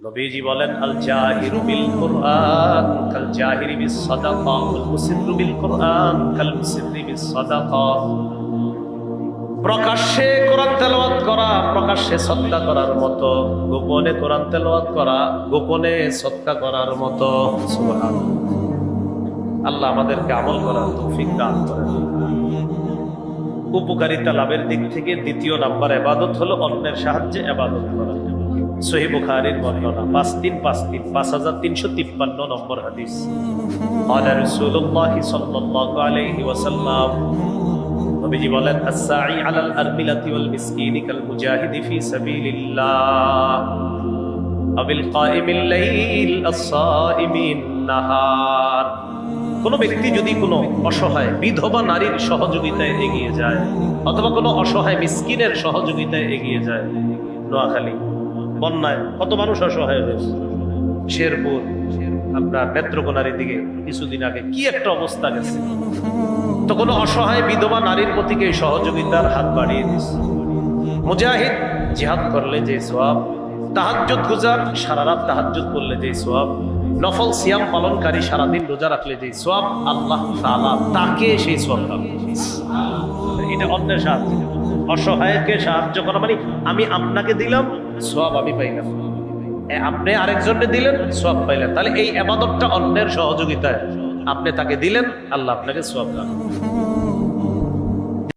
নবীজি বলেন, আল জাহিরু বিল কুরআন কাল জাহিরি বিস সাদাকা ওয়াল মুসিররু বিল কুরআন কাল মুসিররি বিস সাদাকা। প্রকাশ্যে কোরআন তেলাওয়াত করা প্রকাশ্যে সদকা করার মতো, গোপনে কোরআন তেলাওয়াত করা গোপনে সদকা করার মতো। সুবহানাল্লাহ। আল্লাহ আমাদেরকে আমল করার তৌফিক দান করেন। উপকারিতা লাভের দিক থেকে দ্বিতীয় নাম্বার ইবাদত হলো অন্যের সাহায্যে ইবাদত করা। সহিহ বুখারীর বর্ণনা 5353 নম্বর হাদিস। ক্বালা রাসূলুল্লাহ সাল্লাল্লাহু আলাইহি ওয়াসাল্লাম, নবীজি বলেন, আস-সাঈ আলাল আরমিলাতি ওয়াল মিসকিনি কাল মুজাহিদি ফি সাবিলিল্লাহ আবিল কাইমিল লাইল আস-সাইমিন নাহার। কোন ব্যক্তি যদি কোনো অসহায় বিধবা নারীর সহযোগিতায় এগিয়ে যায় অথবা কোনো অসহায় মিসকিনের সহযোগিতায় এগিয়ে যায়, নোয়াখালী বন্যায় কত মানুষ অসহায় হয়েছে, শেরপুর আপনার নেত্রকোনার দিকে কিছুদিন আগে কি একটা অবস্থা গেছে, তো কোনো অসহায় বিধবা নারীর প্রতি সহযোগিতার হাত বাড়িয়ে দিচ্ছে। মুজাহিদ জিহাদ করলে যে সওয়াব, তাহাজ্জুদ গুজার সারা রাত তাহাজ্জুদ করলে যে সওয়াব, নফল সিয়াম পালনকারী সারাদিন রোজা রাখলে যে সওয়াব, আল্লাহ তাআলা তাকে সেই সওয়াব দান। এটা অন্যের সাহায্য, অসহায়কে সাহায্য করা মানে আমি আপনাকে দিলাম সওয়াব আমি পাইলাম, আপনি আরেকজনকে দিলেন সওয়াব পাইলেন। তাহলে এই ইবাদতটা অন্যের সহযোগিতায়, আপনি তাকে দিলেন আল্লাহ আপনাকে সওয়াব দান।